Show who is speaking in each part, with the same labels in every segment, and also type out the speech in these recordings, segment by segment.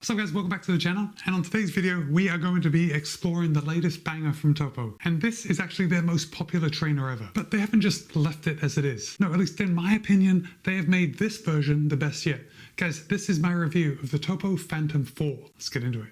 Speaker 1: What's up guys, welcome back to the channel, and on today's video we are going to be exploring the latest banger from Topo. And this is actually their most popular trainer ever, but they haven't just left it as it is. No, at least in my opinion, they have made this version the best yet. Guys, this is my review of the Topo Phantom 4. Let's get into it.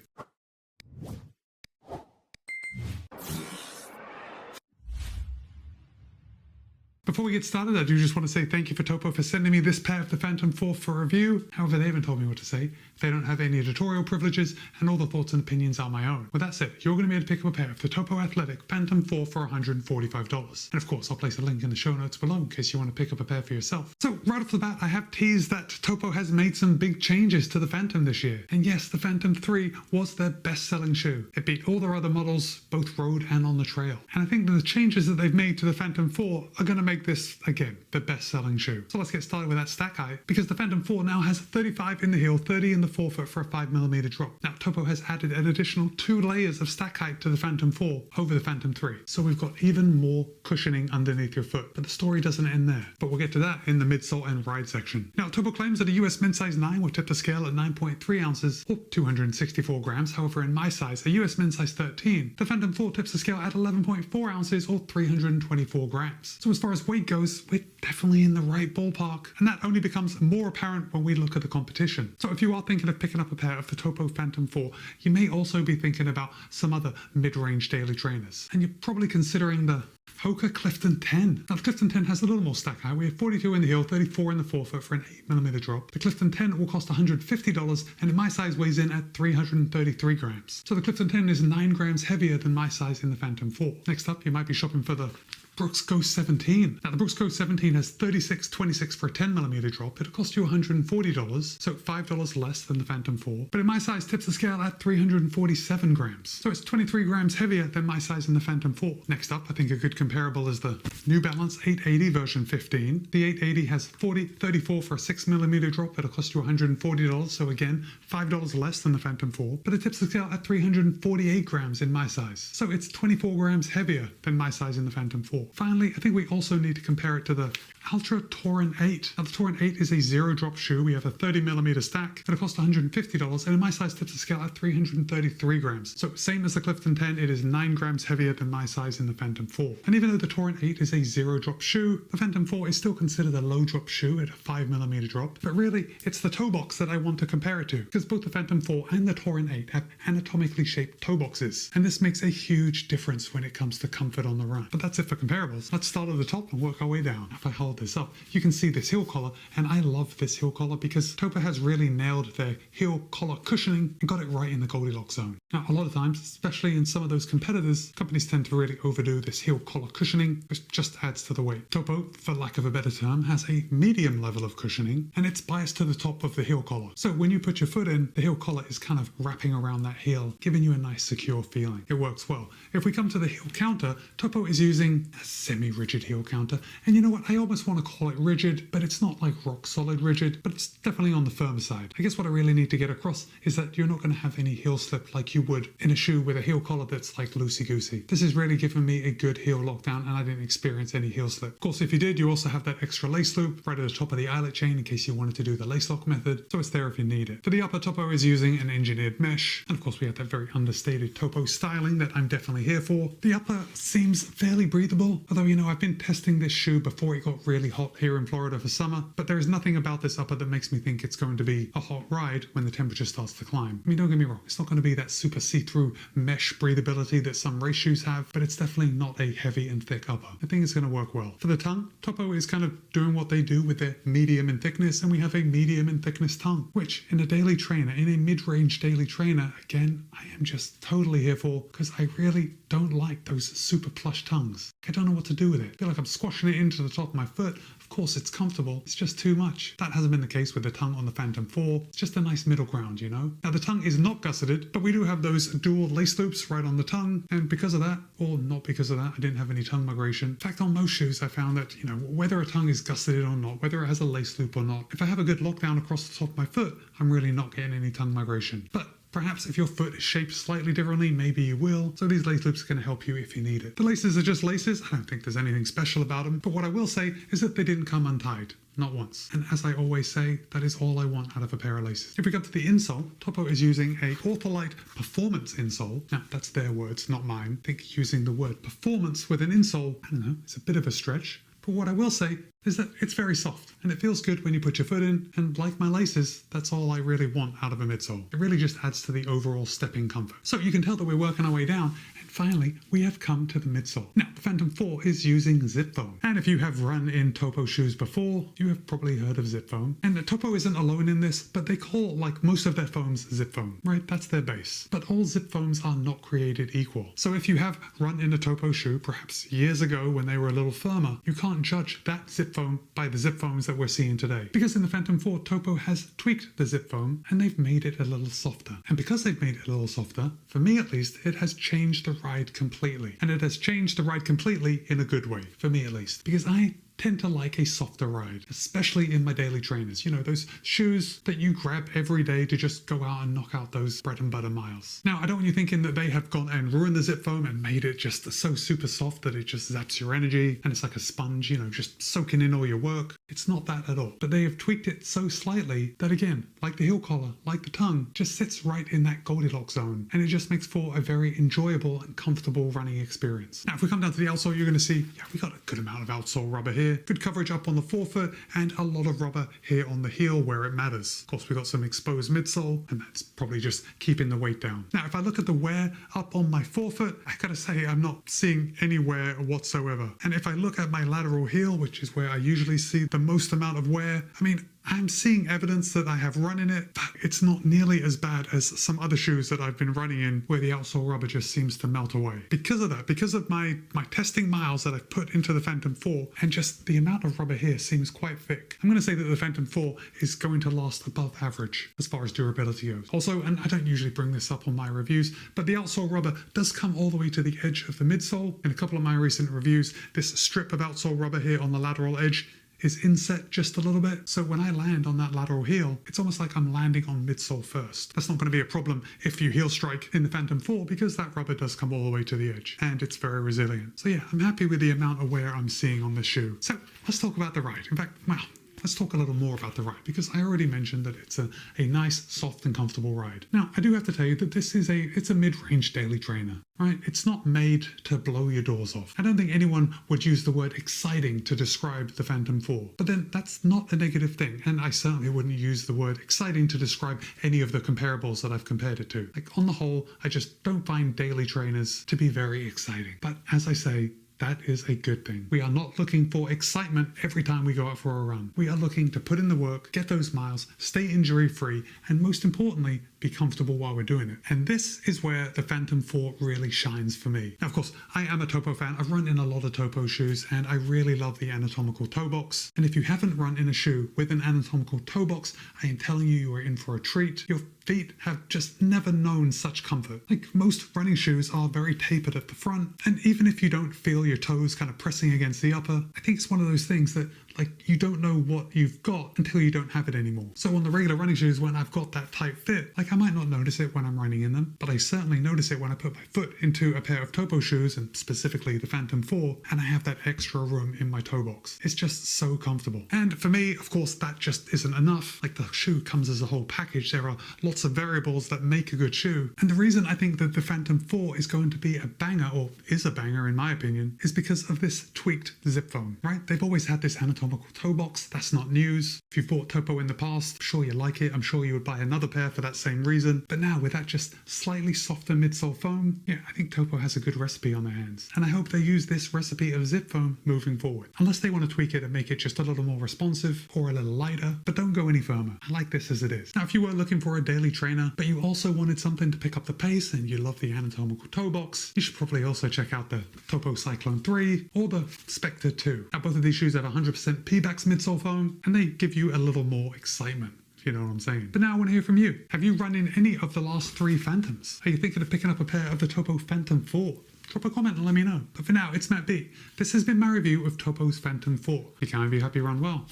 Speaker 1: Before we get started, I do just want to say thank you for Topo for sending me this pair of the Phantom 4 for review. However, they haven't told me what to say. They don't have any editorial privileges, and all the thoughts and opinions are my own. With that said, you're going to be able to pick up a pair of the Topo Athletic Phantom 4 for $145. And of course, I'll place a link in the show notes below in case you want to pick up a pair for yourself. So right off the bat, I have teased that Topo has made some big changes to the Phantom this year. And yes, the Phantom 3 was their best-selling shoe. It beat all their other models, both road and on the trail. And I think that the changes that they've made to the Phantom 4 are going to make this, again, the best-selling shoe. So let's get started with that stack height, because the Phantom 4 now has 35 in the heel, 30 in the forefoot for a 5mm drop. Now, Topo has added an additional 2 layers of stack height to the Phantom 4 over the Phantom 3. So we've got even more cushioning underneath your foot. But the story doesn't end there. But we'll get to that in the midsole and ride section. Now, Topo claims that a US men's size 9 will tip the scale at 9.3 ounces or 264 grams. However, in my size, a US men's size 13, the Phantom 4 tips the scale at 11.4 ounces or 324 grams. So as far as weight goes, we're definitely in the right ballpark, and that only becomes more apparent when we look at the competition. So if you are thinking of picking up a pair of the Topo Phantom 4, you may also be thinking about some other mid-range daily trainers, and you're probably considering the Hoka Clifton 10. Now the Clifton 10 has a little more stack height. We have 42 in the heel, 34 in the forefoot for an 8mm drop. The Clifton 10 will cost $150, and in my size weighs in at 333 grams. So the Clifton 10 is 9 grams heavier than my size in the Phantom 4. Next up, you might be shopping for the Brooks Ghost 17. Now the Brooks Ghost 17 has 36.26 for a 10mm drop. It'll cost you $140, so $5 less than the Phantom 4. But in my size tips the scale at 347 grams. So it's 23 grams heavier than my size in the Phantom 4. Next up, I think a good comparable is the New Balance 880 version 15. The 880 has 34 for a 6mm drop. It'll cost you $140, so again, $5 less than the Phantom 4. But it tips the scale at 348 grams in my size. So it's 24 grams heavier than my size in the Phantom 4. Finally, I think we also need to compare it to the Ultra Torrent 8. Now the Torrent 8 is a zero drop shoe. We have a 30mm stack. It'll cost $150, and in my size tips the scale at 333 grams. So same as the Clifton 10, it is 9 grams heavier than my size in the Phantom 4. And even though the Torrent 8 is a zero drop shoe, the Phantom 4 is still considered a low drop shoe at a 5mm drop. But really, it's the toe box that I want to compare it to, because both the Phantom 4 and the Torrent 8 have anatomically shaped toe boxes. And this makes a huge difference when it comes to comfort on the run. But that's it for comparables. Let's start at the top and work our way down. If I hold this up, you can see this heel collar, and I love this heel collar because Topo has really nailed their heel collar cushioning and got it right in the Goldilocks zone. Now, a lot of times, especially in some of those competitors, companies tend to really overdo this heel collar cushioning, which just adds to the weight. Topo, for lack of a better term, has a medium level of cushioning, and it's biased to the top of the heel collar. So when you put your foot in, the heel collar is kind of wrapping around that heel, giving you a nice secure feeling. It works well. If we come to the heel counter, Topo is using a semi-rigid heel counter, and you know what, I almost want to call it rigid, but it's not like rock solid rigid, but it's definitely on the firmer side. I guess what I really need to get across is that you're not going to have any heel slip like you would in a shoe with a heel collar that's like loosey-goosey. This has really given me a good heel lockdown, and I didn't experience any heel slip. Of course, if you did, you also have that extra lace loop right at the top of the eyelet chain in case you wanted to do the lace lock method, so it's there if you need it. For the upper, Topo is using an engineered mesh, and of course we have that very understated Topo styling that I'm definitely here for. The upper seems fairly breathable, although, you know, I've been testing this shoe before it got really hot here in Florida for summer, but there is nothing about this upper that makes me think it's going to be a hot ride when the temperature starts to climb. I mean, don't get me wrong, it's not going to be that super see-through mesh breathability that some race shoes have, but it's definitely not a heavy and thick upper. I think it's going to work well. For the tongue, Topo is kind of doing what they do with their medium in thickness, and we have a medium in thickness tongue, which in a daily trainer, in a mid-range daily trainer, again, I am just totally here for, because I really don't like those super plush tongues. I don't know what to do with it. I feel like I'm squashing it into the top of my foot. Of course, it's comfortable. It's just too much. That hasn't been the case with the tongue on the Phantom 4. It's just a nice middle ground, you know? Now, the tongue is not gusseted, but we do have those dual lace loops right on the tongue. And because of that, or not because of that, I didn't have any tongue migration. In fact, on most shoes, I found that, you know, whether a tongue is gusseted or not, whether it has a lace loop or not, if I have a good lockdown across the top of my foot, I'm really not getting any tongue migration. But Perhaps if your foot is shaped slightly differently, maybe you will. So these lace loops are going to help you if you need it. The laces are just laces. I don't think there's anything special about them. But what I will say is that they didn't come untied. Not once. And as I always say, that is all I want out of a pair of laces. If we come to the insole, Topo is using a Ortholite Performance insole. Now, that's their words, not mine. I think using the word performance with an insole, I don't know, it's a bit of a stretch. But what I will say is that it's very soft and it feels good when you put your foot in, and like my laces, that's all I really want out of a midsole. It really just adds to the overall stepping comfort. So you can tell that we're working our way down, and finally we have come to the midsole. Now the Phantom 4 is using zip foam, and if you have run in Topo shoes before, you have probably heard of zip foam. And Topo isn't alone in this, but they call like most of their foams zip foam, right? That's their base. But all zip foams are not created equal. So if you have run in a Topo shoe, perhaps years ago when they were a little firmer, you can't judge that zip foam by the zip foams that we're seeing today. Because in the Phantom 4, Topo has tweaked the zip foam and they've made it a little softer. And because they've made it a little softer, for me at least, it has changed the ride completely. And it has changed the ride completely in a good way, for me at least. Because I tend to like a softer ride, especially in my daily trainers. You know, those shoes that you grab every day to just go out and knock out those bread and butter miles. Now, I don't want you thinking that they have gone and ruined the zip foam and made it just so super soft that it just zaps your energy and it's like a sponge, you know, just soaking in all your work. It's not that at all. But they have tweaked it so slightly that, again, like the heel collar, like the tongue, just sits right in that Goldilocks zone, and it just makes for a very enjoyable and comfortable running experience. Now, if we come down to the outsole, you're going to see, yeah, we got a good amount of outsole rubber here. Good coverage up on the forefoot and a lot of rubber here on the heel where it matters. Of course, we got some exposed midsole, and that's probably just keeping the weight down. Now, if I look at the wear up on my forefoot, I gotta say I'm not seeing any wear whatsoever. And if I look at my lateral heel, which is where I usually see the most amount of wear, I mean, I'm seeing evidence that I have run in it, but it's not nearly as bad as some other shoes that I've been running in where the outsole rubber just seems to melt away. Because of that, because of my testing miles that I've put into the Phantom 4, and just the amount of rubber here seems quite thick, I'm going to say that the Phantom 4 is going to last above average as far as durability goes. Also, and I don't usually bring this up on my reviews, but the outsole rubber does come all the way to the edge of the midsole. In a couple of my recent reviews, this strip of outsole rubber here on the lateral edge is inset just a little bit. So when I land on that lateral heel, it's almost like I'm landing on midsole first. That's not going to be a problem if you heel strike in the Phantom 4 because that rubber does come all the way to the edge and it's very resilient. So yeah, I'm happy with the amount of wear I'm seeing on this shoe. So let's talk about the ride. In fact, well, let's talk a little more about the ride because I already mentioned that it's a nice, soft and comfortable ride. Now, I do have to tell you that this is it's a mid-range daily trainer, right? It's not made to blow your doors off. I don't think anyone would use the word exciting to describe the Phantom 4, but then that's not a negative thing. And I certainly wouldn't use the word exciting to describe any of the comparables that I've compared it to. Like on the whole, I just don't find daily trainers to be very exciting. But as I say, that is a good thing. We are not looking for excitement every time we go out for a run. We are looking to put in the work, get those miles, stay injury-free, and most importantly, be comfortable while we're doing it. And this is where the Phantom 4 really shines for me. Now, of course, I am a Topo fan. I've run in a lot of Topo shoes, and I really love the anatomical toe box. And if you haven't run in a shoe with an anatomical toe box, I am telling you, you are in for a treat. Your feet have just never known such comfort. Like most running shoes are very tapered at the front, and even if you don't feel your toes kind of pressing against the upper, I think it's one of those things that like you don't know what you've got until you don't have it anymore. So on the regular running shoes, when I've got that tight fit, like I might not notice it when I'm running in them, but I certainly notice it when I put my foot into a pair of Topo shoes, and specifically the Phantom 4, and I have that extra room in my toe box. It's just so comfortable. And for me, of course, that just isn't enough. Like the shoe comes as a whole package. There are lots of variables that make a good shoe. And the reason I think that the Phantom 4 is going to be a banger, or is a banger in my opinion, is because of this tweaked zip foam, right? They've always had this anatomical toe box. That's not news. If you've bought Topo in the past, I'm sure you like it. I'm sure you would buy another pair for that same reason. But now with that just slightly softer midsole foam, yeah, I think Topo has a good recipe on their hands. And I hope they use this recipe of zip foam moving forward. Unless they want to tweak it and make it just a little more responsive or a little lighter, but don't go any firmer. I like this as it is. Now, if you were looking for a daily trainer, but you also wanted something to pick up the pace and you love the anatomical toe box, you should probably also check out the Topo Cyclone 3 or the Spectre 2. Now, both of these shoes have 100% Pebax midsole foam, and they give you a little more excitement, if you know what I'm saying. But now I want to hear from you. Have you run in any of the last 3 Phantoms? Are you thinking of picking up a pair of the Topo Phantom 4? Drop a comment and let me know. But for now, it's Matt B. This has been my review of Topo's Phantom 4. Be kind, be happy, run well.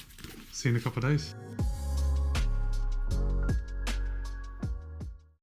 Speaker 1: See you in a couple of days.